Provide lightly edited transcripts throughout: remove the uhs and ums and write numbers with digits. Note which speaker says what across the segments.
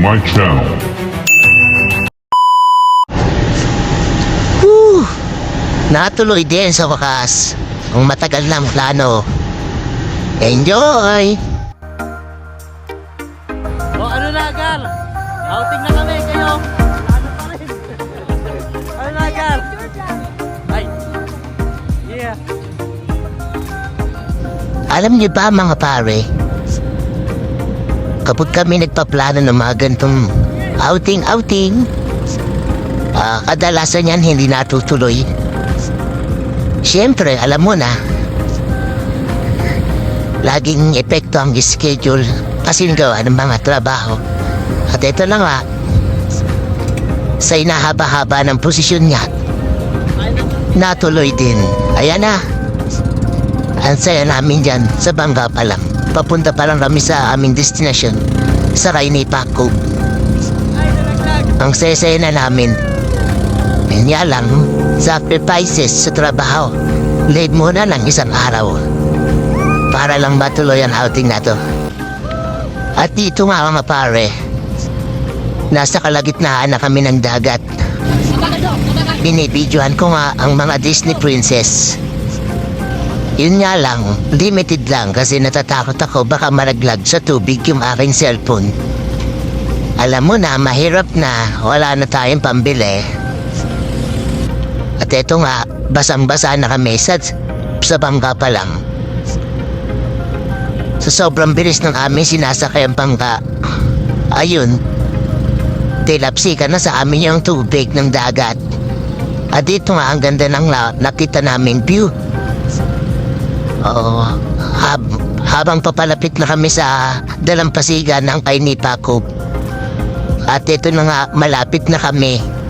Speaker 1: my channel.
Speaker 2: Natuloy din sa wakas ang matagal ng plano. Enjoy!
Speaker 3: O ano na, Gar? Outing na kami kayo. Ano pa rin? Ano na, Gar? Ay. Yeah.
Speaker 2: Alam niyo ba mga pare, kapag kami nagpaplano ng mga gantong outing, kadalasan yan hindi natutuloy. Siyempre, alam mo na, laging epekto ang schedule kasi gawa ng mga trabaho. At ito na nga, sa inahaba-haba ng posisyon niya, natuloy din. Ayan na, ang saya namin dyan sa bangga pa lang. Papunta pa lang kami sa aming destination, sa Kainipa Cove. Ang saya-saya na namin. Kanya lang, sacrifices sa trabaho. Late muna lang isang araw para lang matuloy ang outing na to. At dito nga mga pare, nasa kalagitnaan na kami ng dagat. Binibidyohan ko nga ang mga Disney princess. Yun nga lang, limited lang kasi natatakot ako baka malaglag sa tubig yung aking cellphone. Alam mo na, mahirap na, wala na tayong pambili. At eto nga, basang-basa na kami sa bangka pa lang. Sa sobrang bilis ng aming sinasakay ang bangka, ayun, tilapsika na sa amin yung tubig ng dagat. At dito nga ang ganda ng nakita naming view. Habang papalapit na kami sa dalampasigan ng Kainipa Cove. At ito na nga, malapit na kami.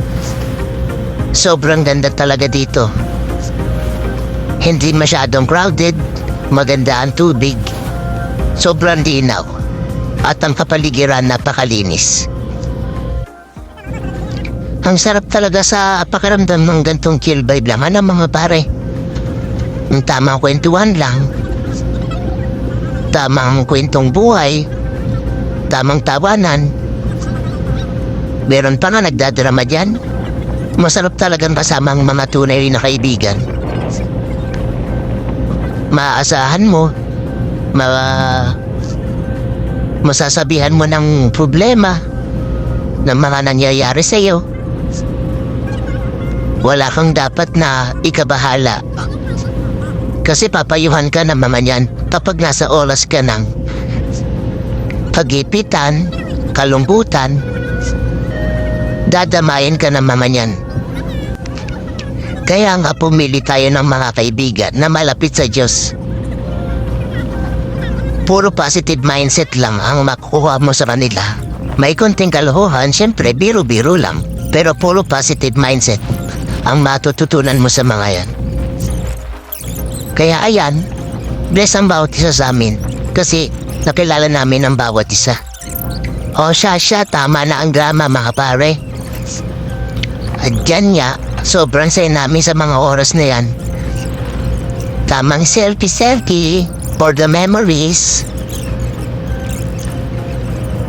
Speaker 2: Sobrang ganda talaga dito. Hindi masyadong crowded, maganda ang tubig, sobrang linaw, at ang kapaligiran napakalinis. Ang sarap talaga sa pakiramdam ng gantong chill vibe lang, ano mga pare? Ang tamang kwentuhan lang, tamang kwentong buhay, tamang tawanan. Meron pa nga nagdadrama dyan. Masarap talagang kasama ang mga tunay na kaibigan. Maaasahan mo, masasabihan mo ng problema ng mga nangyayari sa iyo. Wala kang dapat na ikabahala. Kasi papayuhan ka ng mga yan kapag nasa oras ka ng pagipitan, kalungkutan, dadamayan ka ng mga yan. Kaya nga pumili tayo ng mga kaibigan na malapit sa Diyos. Puro positive mindset lang ang makukuha mo sa kanila. May konting kalokohan, syempre biro-biro lang. Pero puro positive mindset ang matututunan mo sa mga yan. Kaya ayan, bless ang bawat isa sa amin. Kasi nakilala namin ang bawat isa. O siya, tama na ang drama mga pare. At dyan nga, sobrang saya namin sa mga oras na yan. Tamang selfie for the memories.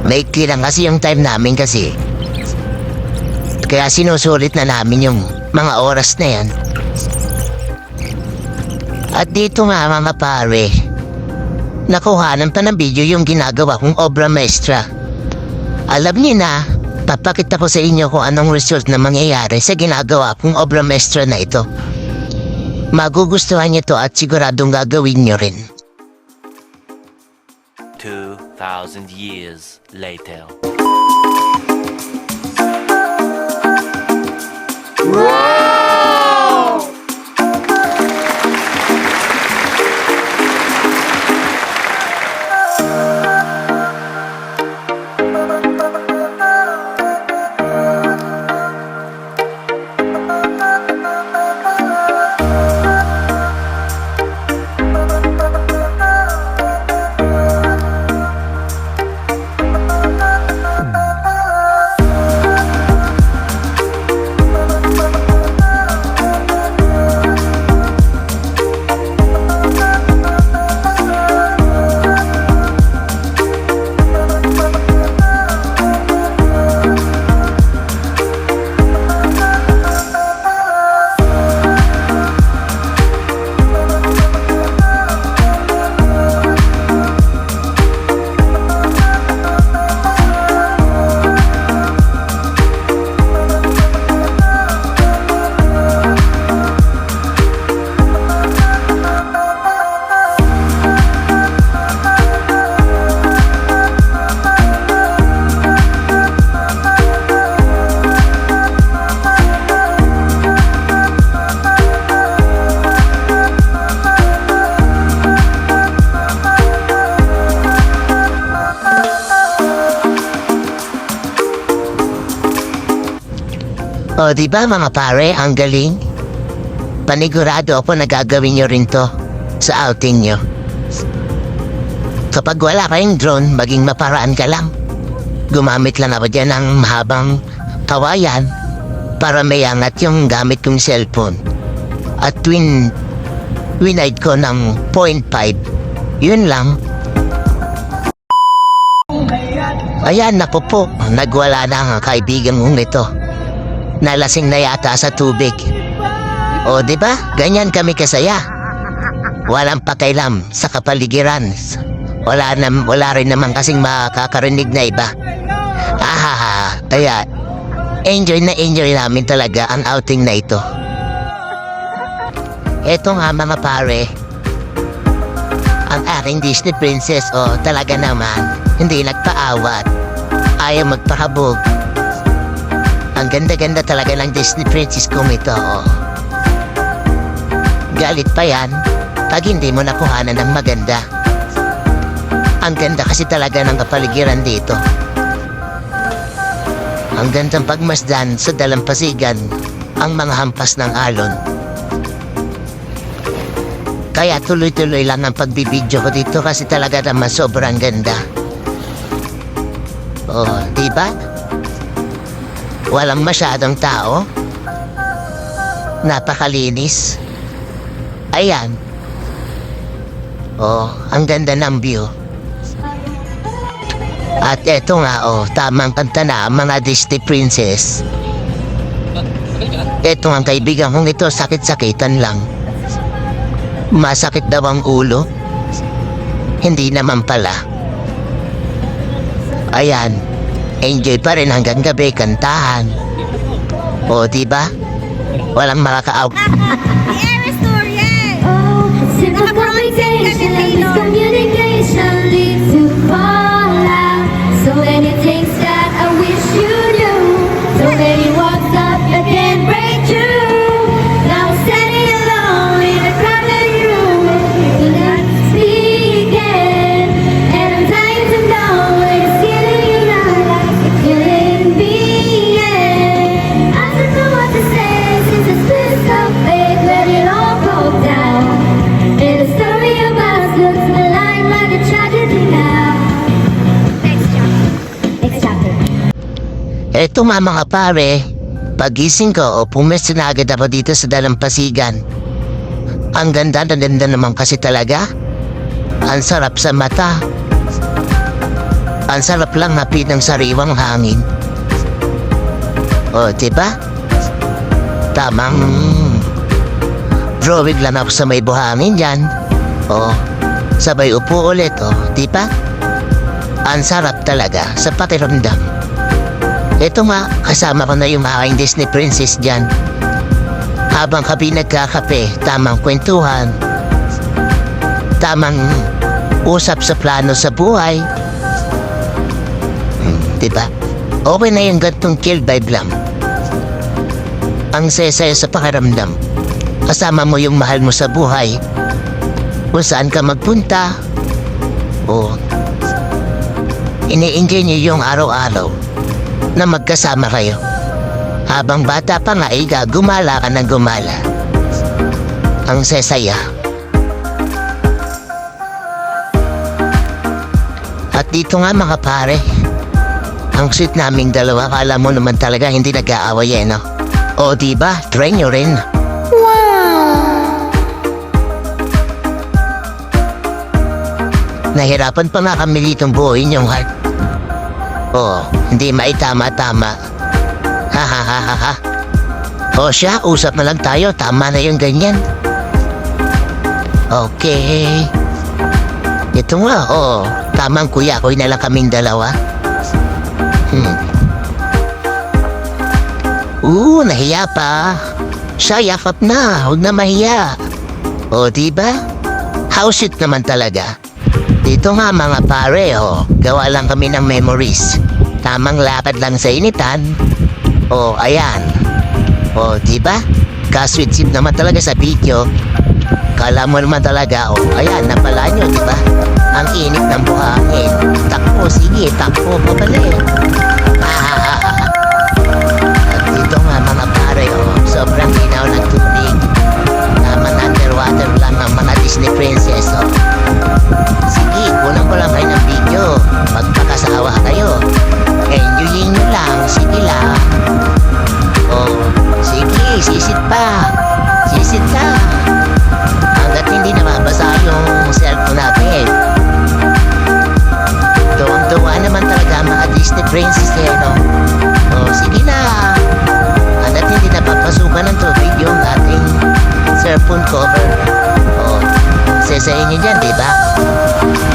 Speaker 2: Maikli lang kasi yung time namin kasi. Kaya sinusulit na namin yung mga oras na yan. At dito nga mga pare, nakuhanan pa ng video yung ginagawa kong obra maestra. Alam niyo na, papakita ko sa inyo kung anong result na mangyayari sa ginagawa kong obra maestra na ito. Magugustuhan niyo to at siguradong gagawin niyo rin.
Speaker 4: 2,000 years later.
Speaker 2: O, di ba mga pare, ang galing? Panigurado ako na gagawin nyo rin to sa outing nyo. Kapag wala kayong drone, maging maparaan ka lang. Gumamit lang ako dyan ng mahabang kawayan para may angat yung gamit kong cellphone. At winide ko ng 0.5. Yun lang. Ayan, naku po, nagwala na ang kaibigan kong ito. Nalasing na yata sa tubig. O, di ba? Ganyan kami kasaya. Walang pakialam sa kapaligiran. Wala rin naman kasing makakarinig na iba. Kaya enjoy namin talaga ang outing na ito. Eto nga mga pare, ang aking Disney princess, talaga naman, hindi nagpaawat. Ayaw magpakabog. Ang ganda-ganda talaga ng Disney princess kong ito, Galit pa yan pag hindi mo nakuhanan ng maganda. Ang ganda kasi talaga ng kapaligiran dito. Ang gandang pagmasdan sa dalampasigan ang mga hampas ng alon. Kaya tuloy-tuloy lang ang pagbibidyo ko dito kasi talaga naman sobrang ganda. Diba? Walang masyadong tao. Napakalinis. Ayan. Ang ganda ng view. At eto nga, tamang kanta na ang mga Disney princess. Eto ang kaibigan kong ito, sakit-sakitan lang. Masakit daw ang ulo. Hindi naman pala. Ayan, enjoy pa rin hanggang gabi, kantahan. Diba? Walang makaka-out.
Speaker 1: Simple communication, miscommunication leads to fallout. So many things that I wish you knew. So many walls up that can't break through. Now I'm standing alone in a crowded room. You not speaking, and I'm dying to know it's killing you now, like it's killing me. I don't know what to say since it's been so fake, let it all broke down. And the story of us looks alive like a tragedy now. Next chapter.
Speaker 2: Eto nga mga pare, pagising ko pumesto na agad ako dito sa dalampasigan. Ang ganda naman kasi talaga. Ang sarap sa mata. Ang sarap lang hapit ng sariwang hangin. Diba? Tamang drawing lang ako sa may buhangin dyan. Sabay upo ulit, diba? Ang sarap talaga sa pakiramdam. Ito nga, kasama ko na yung aking Disney princess dyan. Habang kami nagkakape, tamang kwentuhan. Tamang usap sa plano sa buhay. Diba? Okay na yung gantong chill vibe lang. Ang saya-saya sa pakiramdam. Kasama mo yung mahal mo sa buhay. Kung saan ka magpunta. Ini-enjoy niyo yung araw-araw na magkasama kayo. Habang bata pa nga gumala ka ng gumala. Ang sesaya. At dito nga mga pare, ang sweet naming dalawa, kala mo naman talaga hindi nag-aaway no? Diba? Try nyo rin. Nahirapan pa nga kami ditong buuin yung heart. Hindi maitama-tama. Ha. Siya, usap na lang tayo. Tama na yung ganyan. Okay. Ito nga, tamang kuya-kuy na lang kaming dalawa. Nahiya pa. Siya, yakap na. Huwag na mahiya. Diba? House it naman talaga. Dito nga mga pare, gawa lang kami ng memories. Tamang lakad lang sa initan. Ayan. Diba? Ka-sweet naman talaga sa video. Kala mo naman talaga, ayan, napala nyo, diba? Ang init ng buhangin. Takbo, sige, takbo, pabalik. At dito nga mga di ba?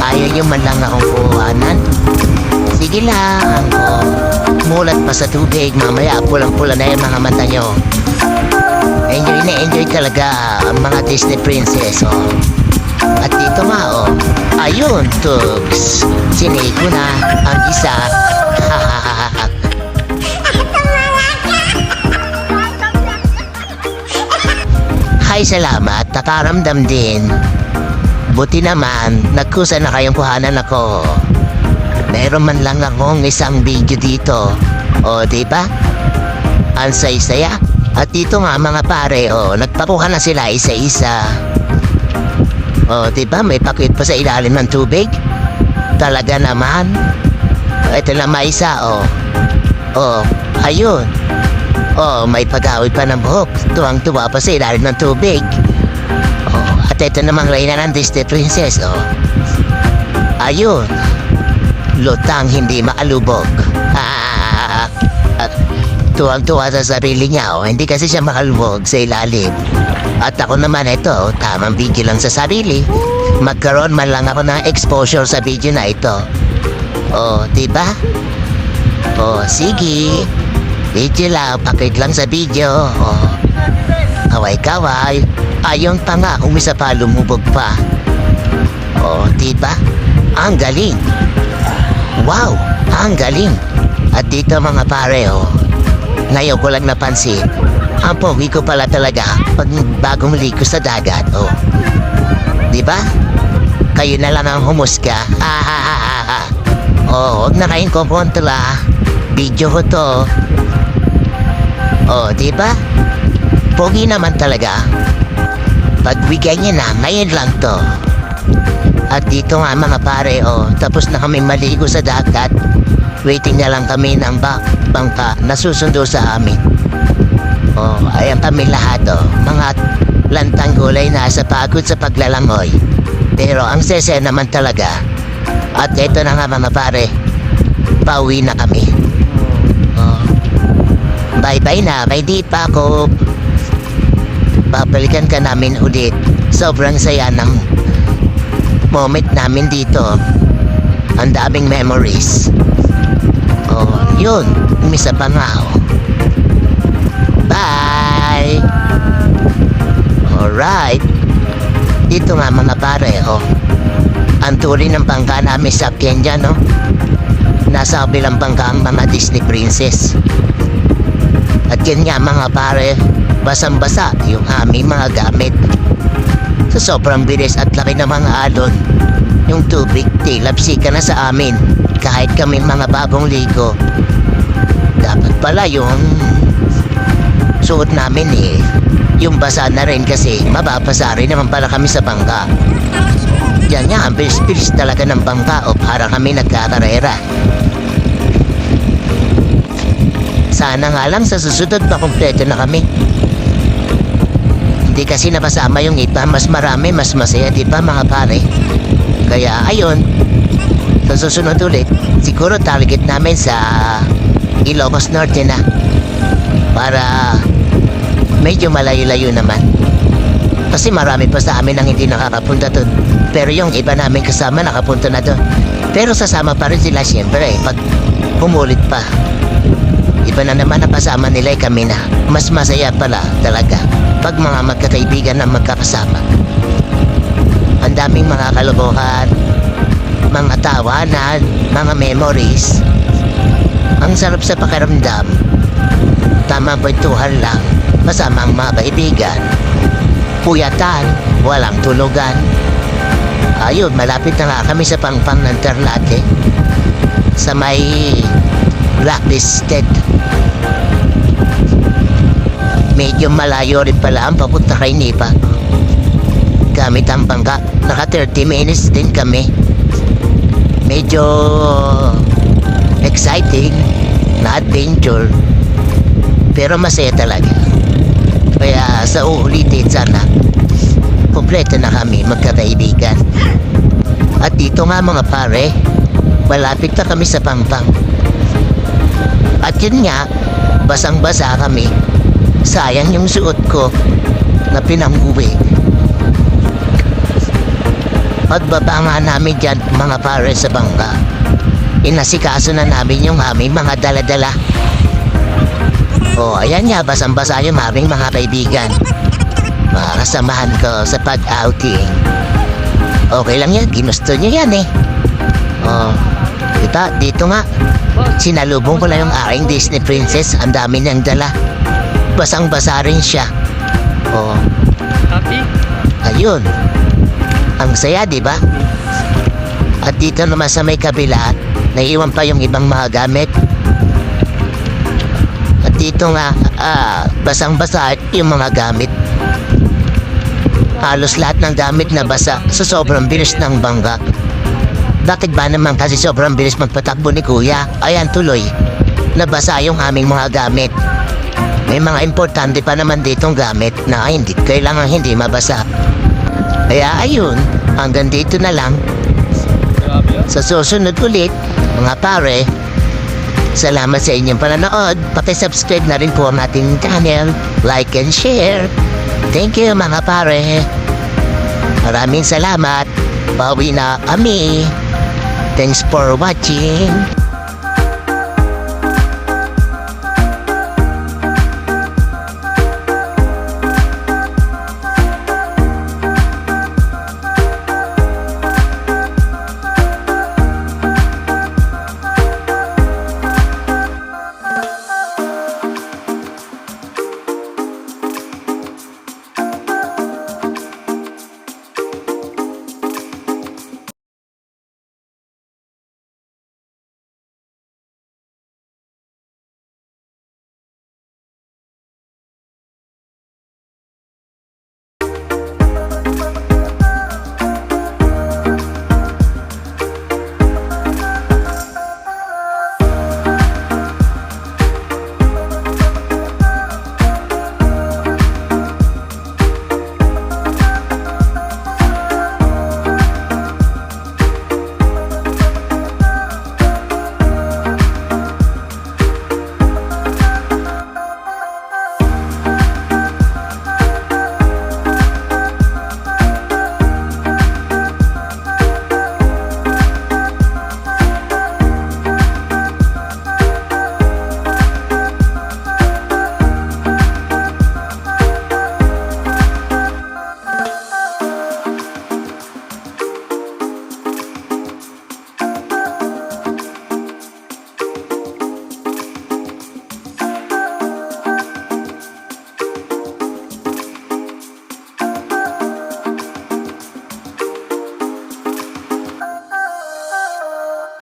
Speaker 2: Ayaw nyo man lang akong kuhanan. Sige lang, oh. Mulat pa sa tubig, mamaya pulang-pula na yung mga mata nyo. Enjoy na enjoy talaga ang mga Disney princess, oh. At dito nga, oh. Ayun, tugs. Sinay ko na ang isa. Hay, salamat. Nakaramdam din. Buti naman, nagkusa na kayong kuhanan ako. Meron man lang akong isang video dito. O, diba? Ang saya-saya. At dito nga mga pare, nagpakuha na sila isa-isa. O, diba? May pakit pa sa ilalim ng tubig. Talaga naman. Ito na may isa, ayun. May pag-awit pa ng buhok. Tuwang-tuwa pa sa ilalim ng tubig. At ito namang reyna ng Disney princess, ayun. Lutang hindi maalubog. Tuwang-tuwa sa sarili niya, hindi kasi siya makalubog sa ilalim. At ako naman ito, tamang video lang sa sarili. Magkaroon man lang ako ng exposure sa video na ito. Diba? Sige. Video lang, pakit lang sa video. Kaway-kaway. Ayun pa nga, umisa pa, lumubog pa. Diba? Ang galing. Wow, ang galing. At dito mga pare, ngayon ko lang napansin, ang pogi ko pala talaga pag bagong ligo sa dagat, Diba? Kayo na lang ang humusga. Huwag na kayong kukontra. Video ko to. Diba? Pogi naman talaga. Pagbigay niya na, ngayon lang to. At dito nga mga pare, tapos na kami maligo sa dagat. Waiting na lang kami ng bangka na susundo sa amin. Ayan kami lahat, mga lantang gulay na sa pagod sa paglalangoy. Pero ang sese naman talaga. At ito na nga mga pare, pauwi na kami. Bye-bye na, may di pa ako. Babalikan ka namin ulit. Sobrang saya ng moment namin dito. Ang daming memories. Yun, umisa pa nga, Bye! Alright. Dito nga mga pare, ang turi ng bangka namin sa Kenya, nasa kabilang bangka ang mga Disney princess. At yun nga mga pare, basang-basa yung aming mga gamit. Sa sobrang bilis at laki ng mga alon, yung tubig tilapsika na sa amin. Kahit kami mga bagong ligo. Dapat pala yung suot namin yung basa na rin kasi mababasa rin naman pala kami sa bangka. Yan nga, ang bilis-bilis talaga ng bangka para kami nagkakarera. Sana nga lang sa susunod makumpleto na kami. Hindi kasi napasama yung iba, mas marami, mas masaya, di ba mga pare? Kaya ayun, sa susunod ulit, siguro target namin sa Ilocos Norte na. Para medyo malayo-layo naman. Kasi marami pa sa amin ang hindi nakakapunta doon. Pero yung iba namin kasama nakapunta na doon. Pero sasama pa rin sila siyempre pag pumulit pa. Iba na naman na kasama nila kami na. Mas masaya pala talaga pag mga magkakaibigan na magkakasama. Ang daming mga kalokohan, mga tawanan, mga memories. Ang sarap sa pakiramdam. Tamang kwentuhan lang, kasama ang mga kaibigan. Puyatan, walang tulugan. Ayun, malapit na nga kami sa pangpang ng Ternate. Sa may blacklisted. Medyo malayo rin pala ang papunta kay Nipa. Gamit ang bangka, naka 30 minutes din kami. Medyo exciting na adventure. Pero masaya talaga. Kaya sa uulitin sana, kompleto na kami magkakaibigan. At dito nga mga pare, malapit na kami sa Pampang. At yun nga, basang-basa kami. Sayang yung suot ko na pinanguwi. pagbaba nga namin dyan, mga pare sa bangka, inasikaso na namin yung aming mga dala-dala. Oh, ayan nga, basang-basa yung aming mga kaibigan. Mga kasamahan ko sa pag-outing. Okay lang yan, ginusto nyo yan eh. Oh, kita, dito nga. Sinalubong ko lang yung aking Disney princess. Ang dami niyang dala. Basang-basa rin siya. Oh,
Speaker 3: Happy?
Speaker 2: ayun. Ang saya, di ba? At dito naman sa may kabila, naiiwan pa yung ibang mga gamit. At dito nga, basang-basa yung mga gamit. Halos lahat ng gamit na basa sa sobrang bilis ng bangga. Bakit ba naman kasi sobrang bilis magpatakbo ni Kuya? Ayan tuloy, nabasa yung aming mga gamit. May mga importante pa naman ditong gamit na hindi kailangan hindi mabasa. Kaya ayun, hanggang dito na lang. Sa susunod ulit, mga pare, salamat sa inyong pananood. Paki-subscribe na rin po ang ating channel. Like and share. Thank you mga pare. Maraming salamat. Bawi na kami. Thanks for watching.